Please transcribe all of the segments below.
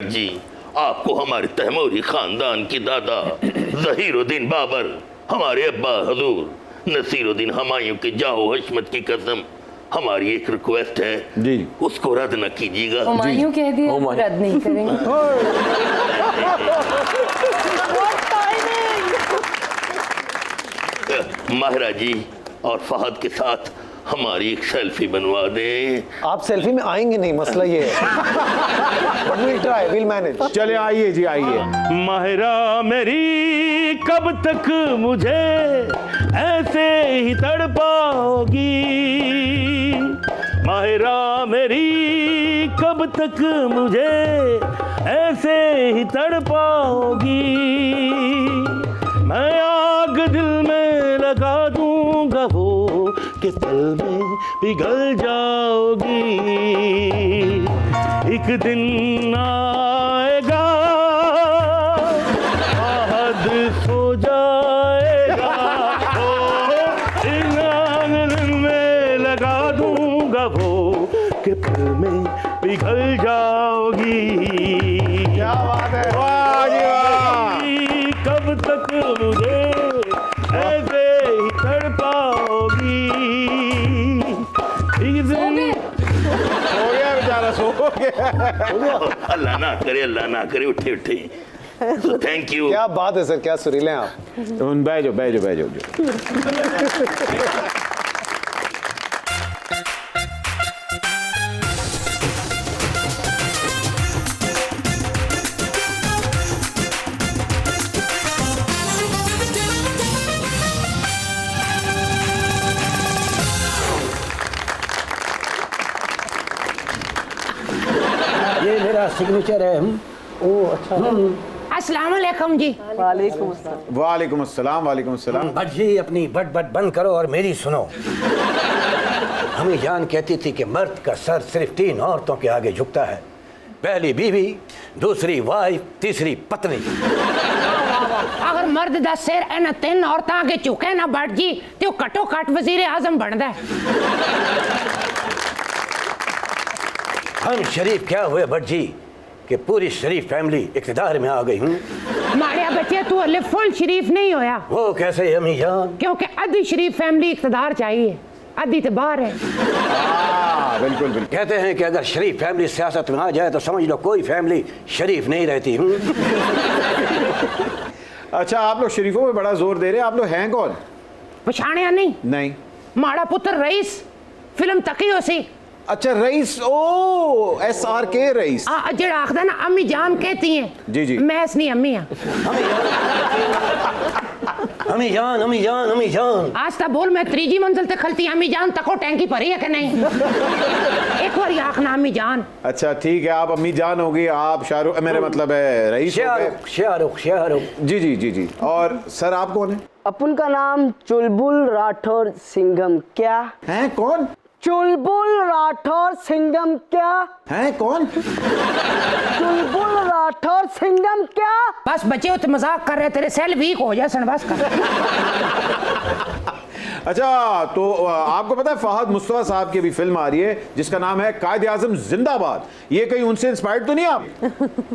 जी, आपको हमारे तैमूरी खानदान की दादा ज़हीरुद्दीन बाबर, हमारे अब्बा हजूर नसीरुद्दीन हुमायूं की जाहो हशमत की कसम, हमारी एक रिक्वेस्ट है जी, उसको रद्द न कीजिएगा। हुमायूं कह दिया, रद्द नहीं करेंगे। माहिरा जी और फहद के साथ हमारी एक सेल्फी बनवा दें। आप सेल्फी में आएंगे नहीं, मसला ये है। But we'll try, we'll manage. चले आइए जी आइए। माहिरा मेरी कब तक मुझे ऐसे ही तड़पाओगी, माहिरा मेरी कब तक मुझे ऐसे ही तड़पाओगी, मैं आग दिल में लगा दूंगा वो कि पल में पिघल जाओगी, एक दिन आएगा आहद सो जाएगा, इन आंगन में लगा दूंगा वो कि पल में पिघल जाओगी। क्या बात है, वाह जी वाह। कब तक मुझे ऐसे ही तड़पाओगी, एक दिन सो गया बेचारा, सो गया। अल्लाह ना करे, उठे उठे। तो थैंक यू। क्या बात है सर, क्या सुरीले हैं आप। बैठो। ये मेरा सिग्नेचर है। ओ अच्छा। अस्सलाम वालेकुम जी। वालेकुम अस्सलाम। भट जी अपनी बट बंद करो और मेरी सुनो। हमें जान कहती थी कि मर्द का सर सिर्फ 3 औरतों के आगे झुकता है, पहली बीवी, दूसरी वाइफ, तीसरी पत्नी। अगर मर्द दा सिर इन्हां 3 औरतां अगे झुके ना भट जी, ते ओ घट्टो घट वजीर आजम बनदा है। हम शरीफ क्या हुए भट जी कि पूरी शरीफ फैमिली इक़्तिदार में आ गई हूँ। माड़िया बच्चे तू हले फुल शरीफ नहीं होया, वो कैसे अम्मी जान? क्योंकि आधी शरीफ फैमिली इक़्तिदार चाहिए, आधी तो बाहर है। बिल्कुल। कहते हैं कि अगर शरीफ फैमिली सियासत में आ जाए तो समझ लो कोई फैमिली शरीफ नहीं रहती हूँ। अच्छा, आप लोग शरीफों में बड़ा जोर दे रहे हैं, आप लोग हैं कौन? पछाणिया नहीं? नहीं। माड़ा पुत्र रईस, फिल्म तकी हो सी। अच्छा रईस, ओ SRK रईस। जेड़ा आखदा ना अम्मी जान कहती हैं। जी। मैं नहीं अम्मी हां। अम्मी जान। आज तक बोल, मैं 3जी मंजिल तक खलती अम्मी जान तको टैंकी भरी है कि नहीं? एक बार आखना अम्मी जान। अच्छा ठीक है, आप अम्मी जान होगी, आप शाहरुख, मेरा मतलब है रईस हो गए। शाहरुख। जी। और सर आप कौन है? अपन का नाम चुलबुल राठौर सिंघम। क्या हैं कौन? चुलबुल राठौर सिंघम। क्या हैं कौन? चुलबुल राठौर सिंघम। क्या बस बच्चे तो मजाक कर रहे, तेरे सेल वीक हो जाए बस कर। अच्छा, तो आपको पता है फहद मुस्तफा साहब की भी फिल्म आ रही है जिसका नाम है कायदे आजम जिंदाबाद। ये कहीं उनसे इंस्पायर्ड तो नहीं आप?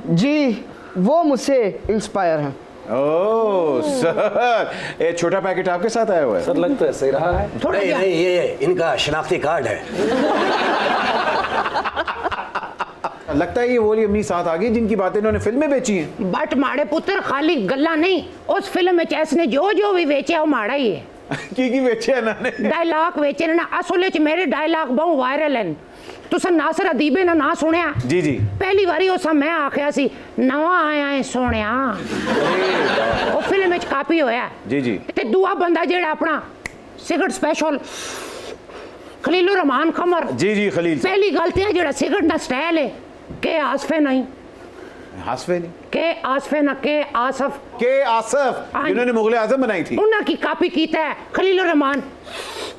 जी, वो मुझसे इंस्पायर हैं। ओह सर, ये छोटा पैकेट आपके साथ आया हुआ है? सर लगता है सही रहा है। थोड़ा नहीं, ये इनका शनाख्ती कार्ड है। लगता है ये वो वाली अम्मी साथ आ गई जिनकी बातें इन्होंने फिल्म में बेची हैं। बट माड़े पुत्र खाली गल्ला नहीं, उस फिल्म में इसने जो भी बेचा वो माड़ा ही है। की बेचे इन्होंने? डायलॉग बेचे ना, असल च मेरे डायलॉग बहुत वायरल हैं। तुसा नासिर अदीबे ना ना सुनिया? जी। पहली बारी उस मैं आखिया सी नवा आया है सोनिया, वो फिल्म में कापी होया। जी। ते दूआ बंदा जेड़ा अपना सिगरेट स्पेशल खलीलुर रहमान कमर। जी खलील। पहली गलती है जेड़ा सिगरेट ना स्टाइल है के आसफे नहीं, हासफे नहीं, के आसफे ना के आसफ, के आसफ जिन्होंने मुगल आजम बनाई थी, उन्हें की कापी कीता है खलीलुर रहमान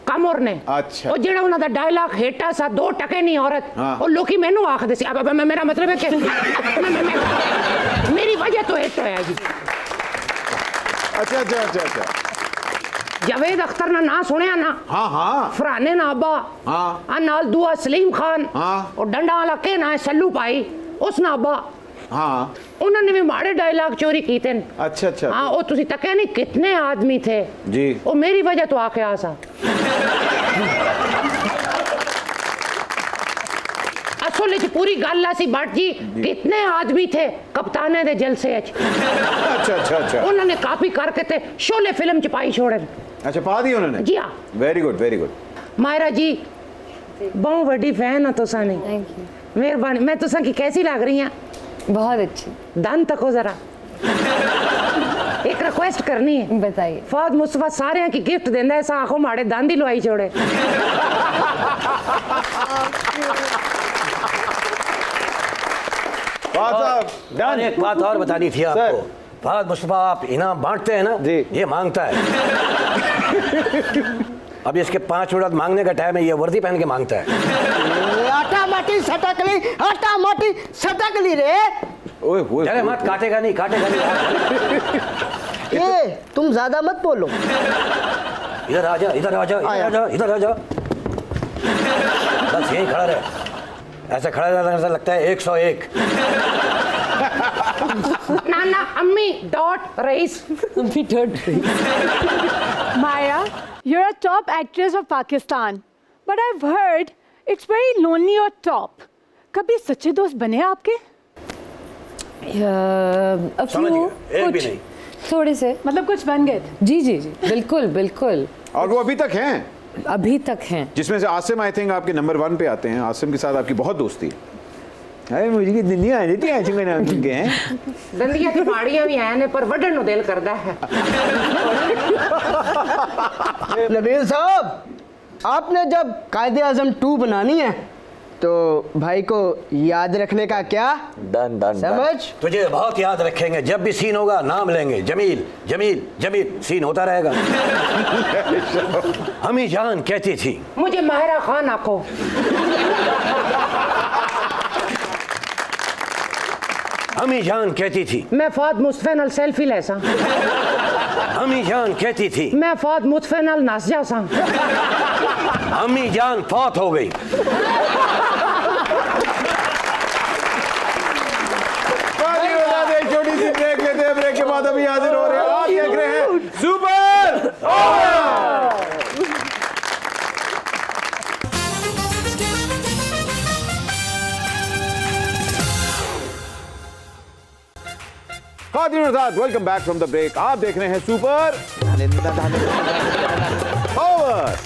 कमर ने। अच्छा। और जेड़ा उन्हां दा डायलॉग हेटा सा 2 टके नहीं औरत, हाँ। और लोकी मैनू आखदे सी, अब मेरा मतलब है कि मेरी वजह तो हिट होया जी। अच्छा। जावेद अख्तर ना ना सुनिया ना? हाँ फरहाने ना अब्बा, हाँ नाल दुआ सलीम खान, हाँ। और डंडा वाला के ना है सल्लू भाई, उस ना अब्बा हाँ उन्होंने भी माड़े डायलॉग चोरी कीते न। अच्छा अच्छा हाँ वो तुसी तक नहीं कितने आदमी थे जी। वो मेरी वजह तो आके आसा असले च पूरी गल आसी भट्ट जी कितने आदमी थे कप्ताने दे जलसे च। अच्छा अच्छा अच्छा उन्होंने कॉपी करके ते शोले फिल्म च पाई छोड़े। अच्छा पा दी उन्होंने। जी हाँ very good very good. Myra ji बहुत बड़ी फैन है तुसा ने। Thank you. मेहरबानी। मैं तुसा की कैसी लग रही हैं? बहुत अच्छी। दान तको जरा एक रिक्वेस्ट करनी है। बताइए। फहद मुस्तफा सारे की गिफ्ट देंदा ऐसा आंखों माड़े दांदी लुआई छोड़े। फहद साहब डन। एक बात और बतानी थी आपको। फहद मुस्तफा आप इनाम बांटते हैं ना जी। ये मांगता है। अब इसके 5 मिनट मांगने का टाइम है, ये वर्दी पहन के मांगता है। आटा माटी सटकली, आटा माटी सटकली रे। ओए ओए अरे मत, काटेगा नहीं काटेगा नहीं। ये तुम ज्यादा मत बोलो। इधर आ जा, इधर आ जा, इधर आ जा, इधर आ जा। बस यहीं खड़ा रहे। ऐसे खड़ा रहना ऐसा लगता है 101। नाना अम्मी डॉट रईस। Maya, you're a top actress of Pakistan, but I've heard it's very lonely or top. कभी सच्चे दोस्त बने हैं आपके? समझ गया, एक भी नहीं। थोड़े से। मतलब कुछ बन गए थे? जी जी जी बिल्कुल बिल्कुल। और वो अभी तक हैं अभी तक हैं। जिसमें से आसिम आई थिंक आपके नंबर 1 पे आते हैं। आसिम के साथ आपकी बहुत दोस्ती है। अरे मुझे की दुनिया आ जाती है आसिम का नाम सुन के हैं। दंदिया की माड़ियां भी हैं ने पर वडन नु दिल करदा है। नबील साहब आपने जब कायदे आजम 2 बनानी है तो भाई को याद रखने का क्या डन डन समझ। तुझे बहुत याद रखेंगे। जब भी सीन होगा नाम लेंगे, जमील जमील जमील, सीन होता रहेगा। हमी जान कहती थी मुझे माहिरा खान आखो। हमी जान कहती थी मैं फहद मुस्तफा नाल सेल्फी लेसा। हमी जान कहती थी मैं फहद मुस्तफा नाल नस जासा। अम्मी जान फौत हो गई। छोटी सी ब्रेक लेते हैं। ब्रेक के बाद अभी हाजिर हो रहे हैं। आप देख रहे हैं super over. Welcome back from the break. आप देख रहे हैं सुपर ओवर।